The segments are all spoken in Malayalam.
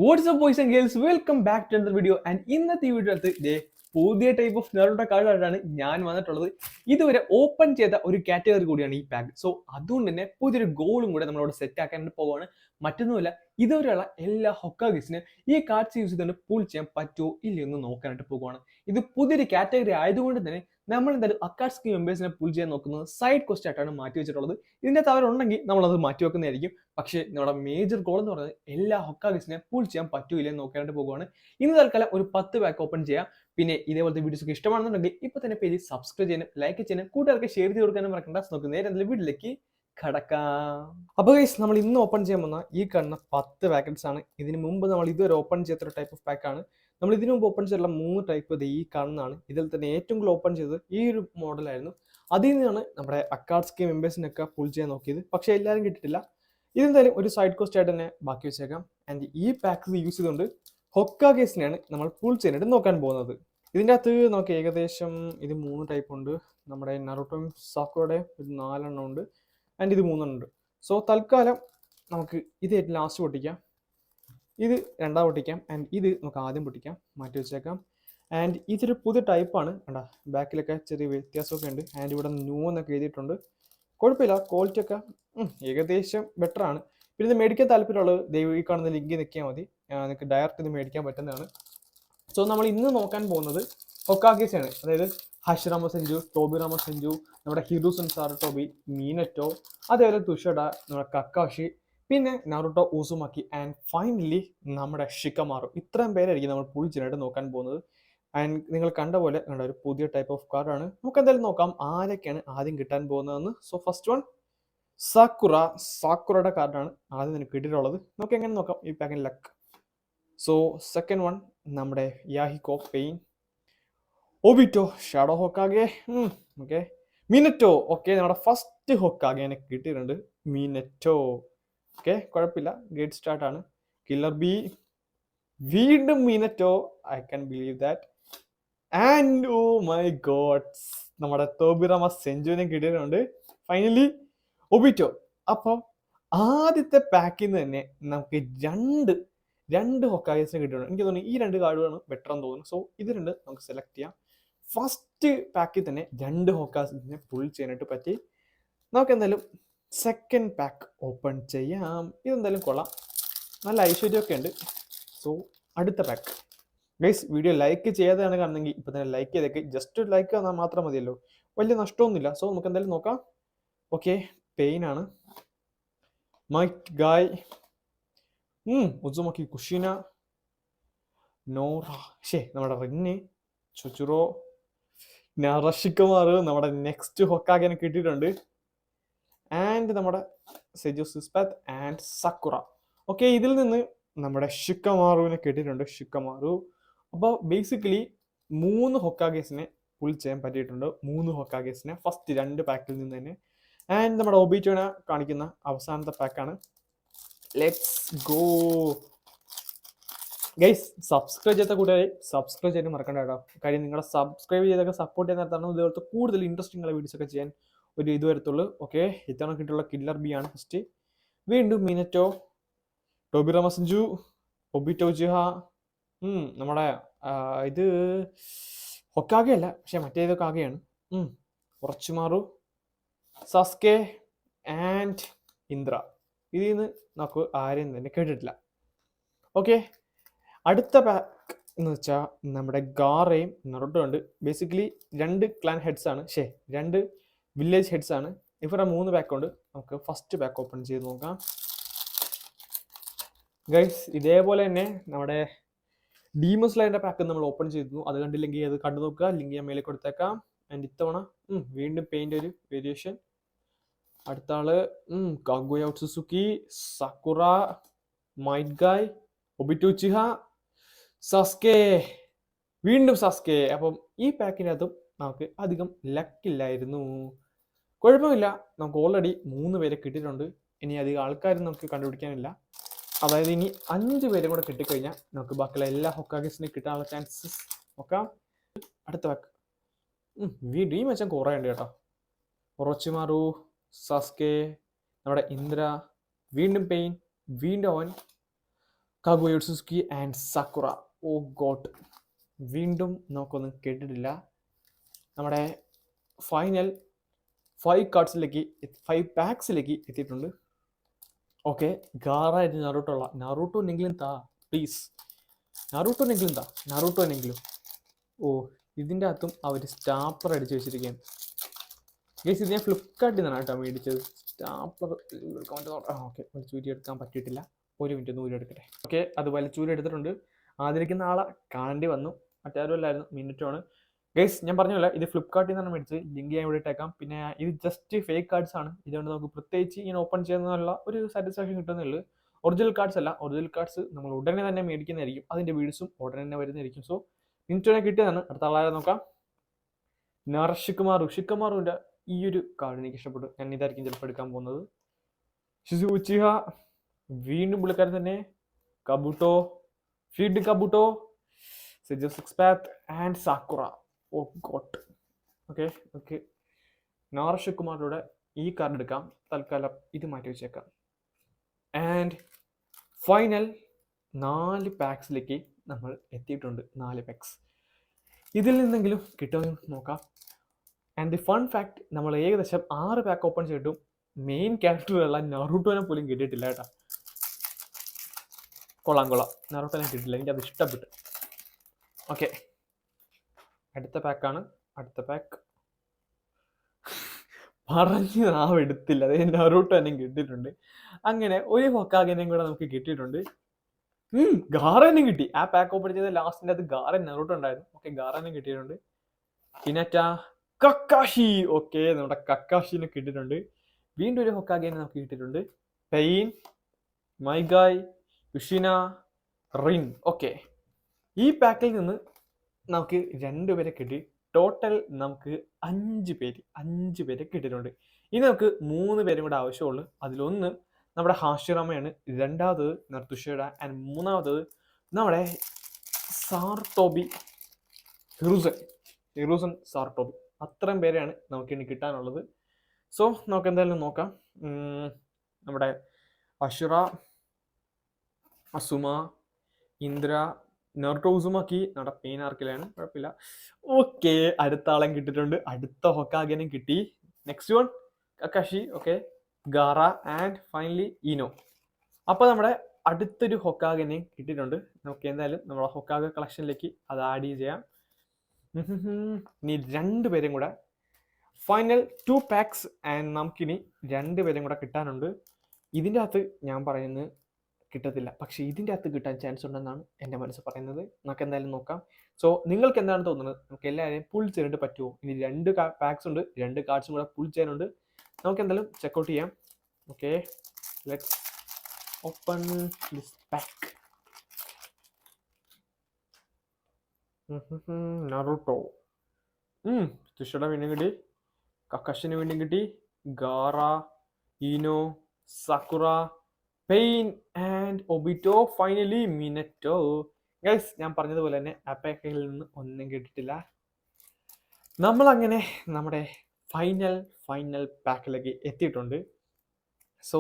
WhatsApp boys and girls welcome back to another video. And ഇന്നത്തെ വീഡിയോയ്ക്ക് പുതിയ ടൈപ്പ് ഓഫ് നെറോട്ട കാർഡായിട്ടാണ് ഞാൻ വന്നിട്ടുള്ളത്. ഇതുവരെ ഓപ്പൺ ചെയ്ത ഒരു കാറ്റഗറി കൂടിയാണ് ഈ പാക്ക്. സോ അതുകൊണ്ട് തന്നെ പുതിയൊരു ഗോളും കൂടെ നമ്മളോട് സെറ്റ് ആക്കാൻ പോവുകയാണ്. മറ്റൊന്നുമില്ല, ഇതുവരെയുള്ള എല്ലാ ഹൊക്കാഗീസിനും ഈ കാർഡ്സ് യൂസ് ചെയ്തുകൊണ്ട് പൂൾ ചെയ്യാൻ പറ്റുമോ ഇല്ലയോ എന്ന് നോക്കാനായിട്ട് പോകുകയാണ്. ഇത് പുതിയൊരു കാറ്റഗറി ആയതുകൊണ്ട് തന്നെ നമ്മൾ എന്തായാലും അക്കാഡ്സ്കി മെമ്പേഴ്സിനെ പുൾ ചെയ്യാൻ നോക്കുന്നത് സൈഡ് ക്വസ്റ്റ് ആയിട്ടാണ് മാറ്റി വെച്ചിട്ടുള്ളത്. ഇതിൻ്റെ അവരുണ്ടെങ്കിൽ നമ്മളത് മാറ്റി വെക്കുന്നതായിരിക്കും. പക്ഷേ നമ്മുടെ മേജർ ഗോൾ എന്ന് പറയുന്നത് എല്ലാ ഹൊക്കാഗീസിനെ പൂൾ ചെയ്യാൻ പറ്റൂല എന്ന് നോക്കാനായിട്ട് പോകുകയാണ്. ഇന്ന് തൽക്കാലം ഒരു 10 പാക്ക് ഓപ്പൺ ചെയ്യാം. പിന്നെ ഇതേപോലത്തെ വീഡിയോസ് ഒക്കെ ഇഷ്ടമാണെന്നുണ്ടെങ്കിൽ ഇപ്പൊ തന്നെ പേജ് സബ്സ്ക്രൈബ് ചെയ്യാനും ലൈക്ക് ചെയ്യാനും കൂട്ടുകാർക്ക് ഷെയർ ചെയ്ത് കൊടുക്കാനും മറക്കണ്ട. നോക്ക് നേരെ എന്തെങ്കിലും വീട്ടിലേക്ക് കടക്കാം. അപ്പോൾ ഗൈസ്, നമ്മൾ ഇന്ന് ഓപ്പൺ ചെയ്യാൻ വന്ന ഈ കാണുന്ന 10 പാക്കറ്റ്സ് ആണ്. ഇതിന് മുമ്പ് നമ്മൾ ഇതുവരെ ഓപ്പൺ ചെയ്യാത്തൊരു ടൈപ്പ് ഓഫ് പാക്കാണ്. നമ്മൾ ഇതിനു മുമ്പ് ഓപ്പൺ ചെയ്തിട്ടുള്ള 3 ടൈപ്പ് ഇത് ഈ കാണുന്നതാണ്. ഇതിൽ തന്നെ ഏറ്റവും കൂടുതൽ ഓപ്പൺ ചെയ്തത് ഈ ഒരു മോഡലായിരുന്നു. അതിൽ നിന്നാണ് നമ്മുടെ അക്കാഡ്സ്കി മെമ്പേഴ്സിനൊക്കെ പുൾ ചെയ്യാൻ നോക്കിയത്. പക്ഷേ എല്ലാവരും കിട്ടിയിട്ടില്ല. ഇതെന്തായാലും ഒരു സൈഡ് കോസ്റ്റ് ആയിട്ട് തന്നെ ബാക്കി വെച്ചേക്കാം. ആൻഡ് ഈ പാക്ക് യൂസ് ചെയ്തുകൊണ്ട് ഹൊക്കാഗേസിനെയാണ് നമ്മൾ പുൾ ചെയ്യാനായിട്ട് നോക്കാൻ പോകുന്നത്. ഇതിൻ്റെ അകത്ത് നമുക്ക് ഏകദേശം ഇത് 3 ടൈപ്പ് ഉണ്ട്. നമ്മുടെ നറൂട്ടോയും സാക്കുറയുടെ ഒരു 4 എണ്ണം ഉണ്ട്. ആൻഡ് ഇത് 3 എണ്ണം ഉണ്ട്. സോ തൽക്കാലം നമുക്ക് ഇത് ഏറ്റവും ലാസ്റ്റ് പൊട്ടിക്കാം, ഇത് രണ്ടാം പൊട്ടിക്കാം, ആൻഡ് ഇത് നമുക്ക് ആദ്യം പൊട്ടിക്കാം, മാറ്റി വെച്ചേക്കാം. ആൻഡ് ഇതൊരു പുതിയ ടൈപ്പാണ്. കണ്ടാ ബാക്കിലൊക്കെ ചെറിയ വ്യത്യാസമൊക്കെ ഉണ്ട്. ആൻഡ് ഇവിടെ ന്യൂ എന്നൊക്കെ എഴുതിയിട്ടുണ്ട്. കുഴപ്പമില്ല, ക്വാളിറ്റി ഒക്കെ ഏകദേശം ബെറ്റർ ആണ്. പിന്നെ ഇത് മേടിക്കാൻ താല്പര്യമുള്ളത് ദൈവം ഈ കാണുന്ന ലിങ്ക് നിൽക്കിയാൽ മതി, നിങ്ങൾക്ക് ഡയറക്റ്റ് ഇത് മേടിക്കാൻ പറ്റുന്നതാണ്. സോ നമ്മൾ ഇന്ന് നോക്കാൻ പോകുന്നത് ഹൊക്കാഗേസാണ്. അതായത് ഹഷിറാമ സെഞ്ചു, ടോബി റാമ സെഞ്ചു, നമ്മുടെ ഹിറുസുൻ സാർ ടോബി, മീനറ്റോ, അതേപോലെ തുഷഡ, നമ്മുടെ കക്കാഷി, പിന്നെ നറുട്ടോ ഊസുമാക്കി, ആൻഡ് ഫൈനലി നമ്മുടെ ഷിക്കമാറു. ഇത്രയും പേരായിരിക്കും നമ്മൾ പുൾ ചെയ്യാനായിട്ട് നോക്കാൻ പോകുന്നത്. ആൻഡ് നിങ്ങൾ കണ്ട പോലെ ഒരു പുതിയ ടൈപ്പ് ഓഫ് കാർഡാണ്. നമുക്ക് എന്തായാലും നോക്കാം ആരൊക്കെയാണ് ആദ്യം കിട്ടാൻ പോകുന്നതെന്ന്. സോ ഫസ്റ്റ് വൺ സാക്കുറയുടെ കാർഡാണ് ആദ്യം എനിക്ക് കിട്ടിയിട്ടുള്ളത്. നമുക്ക് എങ്ങനെ നോക്കാം ഈ പാക്കിൻ ലക്ക്. സോ സെക്കൻഡ് വൺ നമ്മുടെ Yahiko Pain, Obito shadow Hokage, okay. Minato, okay. നമ്മുടെ ഫസ്റ്റ് ഹൊക്കാഗെ എനിക്ക് കിട്ടിയിട്ടുണ്ട്, മിനറ്റോ. ഓക്കെ, കുഴപ്പമില്ല, ഗേറ്റ് സ്റ്റാർട്ടാണ്. കില്ലർ ബി, വീണ്ടും Minato, I can believe that. And oh my god, നമ്മുടെ ടോബിറാമ സെഞ്ചുവിനെ കിട്ടിയിട്ടുണ്ട്. Finally Obito. അപ്പോൾ ആദ്യത്തെ പാക്കിൽ നിന്ന് തന്നെ നമുക്ക് രണ്ട് ഹൊക്കാഗേസിനെ കിട്ടിയിട്ടുണ്ട്. എനിക്ക് തോന്നുന്നു ഈ 2 കാർഡുകളാണ് ബെറ്റർ എന്ന് തോന്നുന്നു. സോ ഇത് 2 നമുക്ക് സെലക്ട് ചെയ്യാം. ഫസ്റ്റ് പാക്കിൽ തന്നെ 2 ഹൊക്കാഗേസിനെ പുൾ ചെയ്യാനായിട്ട് പറ്റി. നമുക്ക് എന്തായാലും സെക്കൻഡ് പാക്ക് ഓപ്പൺ ചെയ്യാം. ഇതെന്തായാലും കൊള്ളാം, നല്ല ഐശ്വര്യമൊക്കെ ഉണ്ട്. സോ അടുത്ത പാക്ക്. ഗൈസ്, വീഡിയോ ലൈക്ക് ചെയ്യാതെയാണ് കാണുന്നെങ്കിൽ ഇപ്പം തന്നെ ലൈക്ക് ചെയ്തേക്ക്. ജസ്റ്റ് ലൈക്ക് തന്നാൽ മാത്രം മതിയല്ലോ, വലിയ നഷ്ടമൊന്നുമില്ല. സോ നമുക്ക് എന്തായാലും നോക്കാം. ഓക്കെ, പെയിൻ ആണ്. മൈറ്റ് ഗായ്, ഉസുമാക്കി കുഷീന, നോറ, നമ്മുടെ റിന്ന്, ചുച്ചുറോ, നറഷിക്കമാറ്, നമ്മുടെ നെക്സ്റ്റ് ഹൊക്കാഗിനെ കിട്ടിയിട്ടുണ്ട്. ആൻഡ് നമ്മുടെ സെജു സിസ്പാത്ത് ആൻഡ് സക്കുറ. ഓക്കെ, ഇതിൽ നിന്ന് നമ്മുടെ ഷിക്കമാറുവിനെ കിട്ടിയിട്ടുണ്ട്, ഷിക്കമാറു. അപ്പോൾ ബേസിക്കലി 3 ഹൊക്കാഗേസിനെ പുൾ ചെയ്യാൻ പറ്റിയിട്ടുണ്ട്. 3 ഹൊക്കാഗേസിനെ ഫസ്റ്റ് 2 പാക്കിൽ നിന്ന് തന്നെ. ആൻഡ് നമ്മുടെ ഒബിറ്റോനെ കാണിക്കുന്ന അവസാനത്തെ പാക്കാണ്. Let's go guys. സബ്സ്ക്രൈബ് ചെയ്ത കൂട്ടുകാരെ സബ്സ്ക്രൈബ് ചെയ്യാൻ മറക്കണ്ട കേട്ടോ. കാര്യം നിങ്ങളെ സബ്സ്ക്രൈബ് ചെയ്തൊക്കെ സപ്പോർട്ട് ചെയ്യുന്ന നേരത്താണ് ഇതുപോലത്തെ കൂടുതൽ ഇൻട്രസ്റ്റിംഗ് ഉള്ള വീഡിയോസ് ഒക്കെ ചെയ്യാൻ ഒരു ഇത് വരത്തുള്ളൂ. ഓക്കെ, ഇത്തവണ കിട്ടിയുള്ള കില്ലർ ബി ആണ് ഫസ്റ്റ്. വീണ്ടും മിനറ്റോ, ടോബിറാമ സെഞ്ചു, ഒബിറ്റോ ജിഹ, നമ്മുടെ ഇത് ഹൊക്കാഗെ അല്ല, പക്ഷെ മറ്റേതൊക്കെ ആകെയാണ്. ഉറച്ചുമാറു, സസ്കെ ആൻഡ് ഇന്ദ്ര. ഇതിൽ നിന്ന് നമുക്ക് ആരെയും തന്നെ കേട്ടിട്ടില്ല. ഓക്കെ, അടുത്ത പാക്ക് എന്ന് വെച്ചാൽ നമ്മുടെ ഗാറയും നറുട്ടോ ഉണ്ട്. ബേസിക്കലി 2 ക്ലാൻ ഹെഡ്സ് ആണ്, 2 വില്ലേജ് ഹെഡ്സ് ആണ്. ഇവരുടെ 3 പാക്ക് ഉണ്ട്. നമുക്ക് ഫസ്റ്റ് പാക്ക് ഓപ്പൺ ചെയ്ത് നോക്കാം. ഗൈസ്, ഇതേപോലെ തന്നെ നമ്മുടെ ഡീമസ് ലൈൻ്റെ പാക്ക് നമ്മൾ ഓപ്പൺ ചെയ്തിരുന്നു. അത് കണ്ടില്ലെങ്കിൽ അത് കണ്ടു നോക്കുക, ലിങ്ക് ഞാൻ മേലെ കൊടുത്തേക്കാം. ആൻഡ് ഇത്തവണ വീണ്ടും പെയിൻ്റ് ഒരു വേരിയേഷൻ. അടുത്ത ആള് കാഗുയ സുസുക്കി, സക്കുറ, മൈറ്റ് ഗായ്, ഒബിറ്റോ ചിഹ, സസ്കെ, വീണ്ടും സസ്കെ. അപ്പം ഈ പാക്കിനകത്തും നമുക്ക് അധികം ലക്കില്ലായിരുന്നു. കുഴപ്പമില്ല, നമുക്ക് ഓൾറെഡി 3 പേരെ കിട്ടിയിട്ടുണ്ട്. ഇനി അധികം ആൾക്കാരും നമുക്ക് കണ്ടുപിടിക്കാനില്ല. അതായത് ഇനി 5 പേരും കൂടെ കിട്ടിക്കഴിഞ്ഞാൽ നമുക്ക് ബാക്കിയുള്ള എല്ലാ ഹൊക്കാഗേസിനെയും കിട്ടാനുള്ള ചാൻസസ് നോക്കാം. അടുത്ത പാക്ക് വീണ്ടും ഈ മെച്ചം കുറേ ഉണ്ട് കേട്ടോ. ഒറോച്ചിമാറു, സസ്കെ, നമ്മുടെ ഇന്ദ്ര, വീണ്ടും പെയിൻ, വീണ്ടും അവൻ, കാഗുയ സുസുക്കി ആൻഡ് സക്കുറ. ഓ ഗോഡ്, വീണ്ടും നമുക്കൊന്നും കേട്ടിട്ടില്ല. നമ്മുടെ ഫൈനൽ 5 കാർഡ്സിലേക്ക് 5 പാക്സിലേക്ക് എത്തിയിട്ടുണ്ട്. ഓക്കെ, ഗാറായിട്ട് നറൂട്ടോ ഉള്ള നറൂട്ടോ എന്നെങ്കിലും താ പ്ലീസ്, നറൂട്ടോ എന്നെങ്കിലും താ, നറൂട്ടോ എന്നെങ്കിലും. ഓ, ഇതിൻ്റെ അകത്തും അവർ സ്റ്റാപ്ലർ അടിച്ച് വെച്ചിരിക്കുകയാണ് ഗൈസ്. ഇത് ഞാൻ ഫ്ലിപ്കാർട്ടിൽ നിന്നാണ് കേട്ടോ മേടിച്ചത്. സ്റ്റാപ്ലർ ഓക്കെ, വലിച്ചൂരി എടുക്കാൻ പറ്റിയിട്ടില്ല. ഒരു മിനിറ്റ് ഒന്ന് ഊരെടുക്കട്ടെ. ഓക്കെ, അത് വലിച്ചൂരി എടുത്തിട്ടുണ്ട്. ആദ്യരിക്കുന്ന ആളെ കാണേണ്ടി വന്നു, മറ്റാരും അല്ലായിരുന്നു, മിനിറ്റാണ് ഗൈസ്. ഞാൻ പറഞ്ഞില്ല, ഇത് ഫ്ലിപ്കാർട്ടിൽ നിന്നാണ് മേടിച്ചത്. ലിങ്ക് ഞാൻ ഇവിടെ ഇട്ടേക്കാം. പിന്നെ ഇത് ജസ്റ്റ് ഫേക്ക് കാർഡ്സ് ആണ്. ഇതുകൊണ്ട് നമുക്ക് പ്രത്യേകിച്ച് ഇങ്ങനെ ഓപ്പൺ ചെയ്യുന്നതിനുള്ള ഒരു സാറ്റിസ്ഫാക്ഷൻ കിട്ടുന്നുള്ളൂ. ഒറിജിനൽ കാർഡ്സ് അല്ല. ഒറിജിനൽ കാർഡ്സ് നമ്മൾ ഉടനെ തന്നെ മേടിക്കുന്നതായിരിക്കും. അതിൻ്റെ വീഡിയോസും ഉടനെ തന്നെ വരുന്നതായിരിക്കും. സോ മിനിറ്റോടെ കിട്ടിയതാണ്. അടുത്ത ആളാരെ നോക്കാം. ഋഷിക്കുമാറിൻ്റെ ഈ ഒരു കാർഡ് എനിക്ക് ഇഷ്ടപ്പെട്ടു. ഞാൻ ഇതായിരിക്കും ചിലപ്പോൾ എടുക്കാൻ പോകുന്നത്. ഷിസു ഉച്ചിഹ, വീണ്ടും പുള്ളിക്കാരൻ തന്നെ. കബൂട്ടോ, ഫീഡ് കബൂട്ടോ, സിജോ six path and Sakura. Oh got. Okay, ഋഷിക്കുമാറിലൂടെ ഈ കാർഡ് എടുക്കാം. തൽക്കാലം ഇത് മാറ്റി വെച്ചേക്കാം. ആൻഡ് ഫൈനൽ 4 പാക്സിലേക്ക് നമ്മൾ എത്തിയിട്ടുണ്ട്. 4 പാക്സ്. ഇതിൽ നിന്നെങ്കിലും കിട്ടുമെന്ന് നോക്കാം. ആൻഡ് ദി ഫൺ ഫാക്ട്, നമ്മൾ ഏകദേശം 6 പാക്ക് ഓപ്പൺ ചെയ്തിട്ടും മെയിൻ ക്യാരക്ടറുകളെല്ലാം നറൂട്ടോനെ പോലും കിട്ടിയിട്ടില്ല കേട്ടോ. കൊള്ളാം, നറൂട്ടോനെ കിട്ടിയില്ല, എനിക്കത് ഇഷ്ടപ്പെട്ടു. ഓക്കെ, അടുത്ത പാക്കാണ്. അടുത്ത പാക്ക് പറഞ്ഞ് എടുത്തില്ല. അതേ നറൂട്ടോനെ കിട്ടിയിട്ടുണ്ട്. അങ്ങനെ ഒരു ഹൊക്കാഗിനെയും കൂടെ നമുക്ക് കിട്ടിയിട്ടുണ്ട്. ഗാറനും കിട്ടി. ആ പാക്ക് ഓപ്പൺ ചെയ്ത ലാസ്റ്റിൻ്റെ അത് ഗാറൻ നറൂട്ടോ ഉണ്ടായിരുന്നു. ഓക്കെ, ഗാറനും കിട്ടിയിട്ടുണ്ട്. Hinata, Kakashi. ഓക്കെ, നമ്മുടെ കക്കാഷിനെ കിട്ടിയിട്ടുണ്ട്. വീണ്ടും ഒരു ഹൊക്കാഗിനെ നമുക്ക് കിട്ടിയിട്ടുണ്ട്. പെയിൻ, മൈഗായ്, യുഷിന, റിൻ. ഓക്കെ, ഈ പാക്കിൽ നിന്ന് നമുക്ക് 2 പേരെ കിട്ടി. ടോട്ടൽ നമുക്ക് 5 പേരെ കിട്ടിയിട്ടുണ്ട്. ഇനി നമുക്ക് 3 പേരും കൂടെ ആവശ്യമുള്ളൂ. അതിലൊന്ന് നമ്മുടെ ഹാഷിറാമയാണ്, രണ്ടാമത്തത് നർത്തുഷയുടെ, ആൻഡ് മൂന്നാമത്തത് നമ്മുടെ സാർട്ടോബി, ഹിറൂസൻ സാർട്ടോബി. അത്രയും പേരെയാണ് നമുക്ക് ഇനി കിട്ടാനുള്ളത്. സോ നമുക്ക് എന്തായാലും നോക്കാം. നമ്മുടെ അഷുറ, അസുമ, ഇന്ദ്ര, നർട്ടോ ഉസുമാക്കി നമ്മുടെ പെയിൻ ആർക്കിലാണ്, കുഴപ്പമില്ല. ഓക്കെ, അടുത്ത ആളെയും കിട്ടിയിട്ടുണ്ട്. അടുത്ത ഹൊക്കാഗിനും കിട്ടി. Next one Kakashi. Okay, Gaara and finally Ino. അപ്പോൾ നമ്മുടെ അടുത്തൊരു ഹൊക്കാഗിനെ കിട്ടിയിട്ടുണ്ട്. നമുക്ക് എന്തായാലും നമ്മുടെ ഹൊക്കാഗ കളക്ഷനിലേക്ക് അത് ആഡ് ചെയ്യാം. ഇനി 2 പേരും കൂടെ ഫൈനൽ 2 പാക്സ് ആൻഡ് നമുക്കിനി 2 പേരും കൂടെ കിട്ടാനുണ്ട്. ഇതിൻ്റെ അകത്ത് ഞാൻ പറയുന്നത് കിട്ടത്തില്ല, പക്ഷേ ഇതിൻ്റെ അകത്ത് കിട്ടാൻ ചാൻസ് ഉണ്ടെന്നാണ് എൻ്റെ മനസ്സ് പറയുന്നത്. നമുക്ക് എന്തായാലും നോക്കാം. സോ നിങ്ങൾക്ക് എന്താണ് തോന്നുന്നത്? നമുക്ക് എല്ലാവരെയും പുൾ ചെയ്യാനായിട്ട് പറ്റുമോ? ഇനി 2 പാക്സ് ഉണ്ട്, 2 കാർഡ്സും കൂടെ പുൾ ചെയ്യാനുണ്ട്. നമുക്ക് എന്തായാലും ചെക്കൗട്ട് ചെയ്യാം. Okay, let's open this pack. Naruto, തുഷയുടെ വീണ്ടും കിട്ടി. കക്കാഷിന് വീണ്ടും കിട്ടി. Gaara, Ino, Sakura, Pain and Obito, finally Minato. Guys, ഞാൻ പറഞ്ഞതുപോലെ തന്നെ ആ പാക്കിൽ നിന്ന് ഒന്നും കിട്ടിയിട്ടില്ല. നമ്മളങ്ങനെ നമ്മുടെ ഫൈനൽ പാക്കിലേക്ക് എത്തിയിട്ടുണ്ട്. So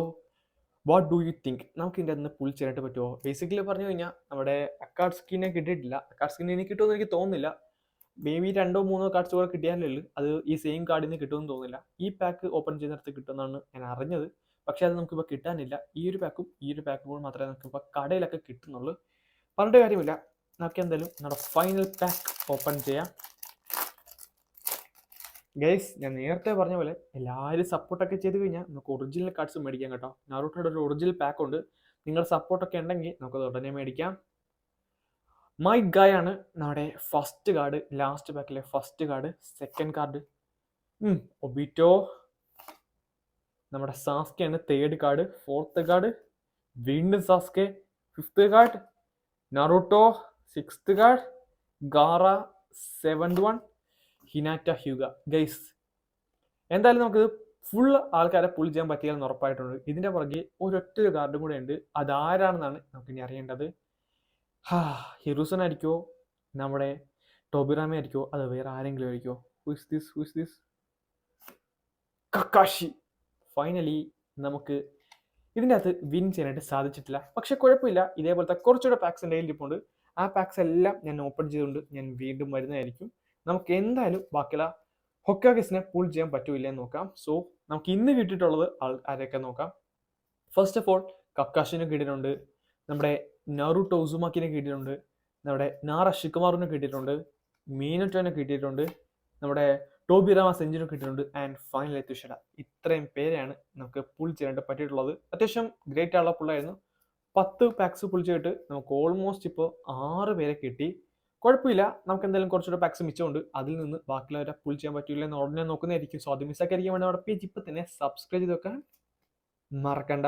what do you think? നമുക്ക് ഇതിൻ്റെ അന്ന് പുൾ ചെയ്യാനായിട്ട് പറ്റുമോ? ബേസിക്കലി പറഞ്ഞു കഴിഞ്ഞാൽ നമ്മുടെ അക്കാർഡ് സ്കിന്നെ കിട്ടിയിട്ടില്ല. അക്കാർഡ് സ്കിന്നെ എനിക്ക് കിട്ടുമെന്ന് എനിക്ക് തോന്നുന്നില്ല. മേ ബി 2-3 കാർഡ്സ് കൂടെ കിട്ടിയാലേ അത് ഈ സെയിം കാർഡിൽ നിന്ന് കിട്ടുമെന്ന് തോന്നുന്നില്ല. ഈ പാക്ക് ഓപ്പൺ ചെയ്യുന്നിടത്ത് കിട്ടുമെന്നാണ് ഞാൻ അറിഞ്ഞത്. പക്ഷെ അത് നമുക്കിപ്പോൾ കിട്ടാനില്ല. ഈ ഒരു പാക്കും മാത്രമേ നമുക്കിപ്പോൾ കടയിലൊക്കെ കിട്ടുന്നുള്ളൂ. പറഞ്ഞിട്ട് കാര്യമില്ല. നമുക്ക് എന്തായാലും നമ്മുടെ ഫൈനൽ പാക്ക് ഓപ്പൺ ചെയ്യാം. ഗൈസ്, ഞാൻ നേരത്തെ പറഞ്ഞ പോലെ എല്ലാവരും സപ്പോർട്ടൊക്കെ ചെയ്ത് കഴിഞ്ഞാൽ നമുക്ക് ഒറിജിനൽ കാർഡ്സ് മേടിക്കാം കേട്ടോ. നറൂട്ടോയുടെ ഒരു ഒറിജിനൽ പാക്ക് ഉണ്ട്. നിങ്ങളുടെ സപ്പോർട്ടൊക്കെ ഉണ്ടെങ്കിൽ നമുക്കത് ഉടനെ മേടിക്കാം. മൈ ഗായ് ആണ് നമ്മുടെ ഫസ്റ്റ് കാർഡ്, ലാസ്റ്റ് പാക്കിലെ first card. Second card Obito. നമ്മുടെ സാസ്കെയാണ് തേർഡ് കാർഡ്. ഫോർത്ത് കാർഡ് വീണ്ടും Sasuke. Fifth card Naruto. Sixth card Gaara. Seventh one Hinata Hyuga. Guys, എന്തായാലും നമുക്ക് ഫുൾ ആൾക്കാരെ പുൾ ചെയ്യാൻ പറ്റിയാലെന്ന് ഉറപ്പായിട്ടുണ്ട്. ഇതിൻ്റെ പുറകെ ഒരൊറ്റ കാർഡും കൂടെ ഉണ്ട്. അതാരാണെന്നാണ് നമുക്കിനി അറിയേണ്ടത്. ഹിറൂസൻ ആയിരിക്കുമോ? നമ്മുടെ ടോബിറാമ ആയിരിക്കുമോ? അത് വേറെ ആരെങ്കിലും ആയിരിക്കുമോ? Who is this? Kakashi. Finally നമുക്ക് ഇതിൻ്റെ അകത്ത് വിൻ ചെയ്യാനായിട്ട് സാധിച്ചിട്ടില്ല. പക്ഷെ കുഴപ്പമില്ല, ഇതേപോലത്തെ കുറച്ചുകൂടെ പാക്സ് എൻ്റെ കയ്യിൽ ഇരിപ്പുണ്ട്. ആ പാക്സ് എല്ലാം ഞാൻ ഓപ്പൺ ചെയ്തുകൊണ്ട് ഞാൻ വീണ്ടും വരുന്നതായിരിക്കും. നമുക്ക് എന്തായാലും ബാക്കിയുള്ള ഹൊക്കാഗസിനെ പുൾ ചെയ്യാൻ പറ്റൂല്ല എന്ന് നോക്കാം. സോ നമുക്ക് ഇന്ന് കിട്ടിയിട്ടുള്ളത് ആരെയൊക്കെ നോക്കാം. ഫസ്റ്റ് ഓഫ് ഓൾ കക്കാഷിനെ കിട്ടിയിട്ടുണ്ട്, നമ്മുടെ നറൂട്ടോ ഉസുമാക്കിനെ കിട്ടിയിട്ടുണ്ട്, നമ്മുടെ നാറ ഷിക്കുമാറിനെ കിട്ടിയിട്ടുണ്ട്, മീനറ്റോനെ കിട്ടിയിട്ടുണ്ട്, നമ്മുടെ ടോബിറാമ സെഞ്ചുറി കിട്ടിയിട്ടുണ്ട്, ആൻഡ് ഫൈനലി തുഷഡ. ഇത്രയും പേരെയാണ് നമുക്ക് പുൾ ചെയ്യാനായിട്ട് പറ്റിയിട്ടുള്ളത്. അത്യാവശ്യം ഗ്രേറ്റ് ആളുള്ള പുള്ളായിരുന്നു. 10 പാക്സ് പുൾ ചെയ്തിട്ട് നമുക്ക് ഓൾമോസ്റ്റ് ഇപ്പോൾ 6 പേരെ കിട്ടി. കുഴപ്പമില്ല, നമുക്ക് എന്തായാലും കുറച്ചുകൂടെ പാക്സ് മിച്ചമുണ്ട്. അതിൽ നിന്ന് ബാക്കിയുള്ളവരെ പുൾ ചെയ്യാൻ പറ്റില്ല എന്ന് ഉടനെ നോക്കുന്നതായിരിക്കും. സോ അത് മിസ്സാക്കിയിരിക്കാൻ വേണ്ടി നമ്മുടെ പേജ് ഇപ്പം തന്നെ സബ്സ്ക്രൈബ് ചെയ്ത് വെക്കാൻ മറക്കണ്ട.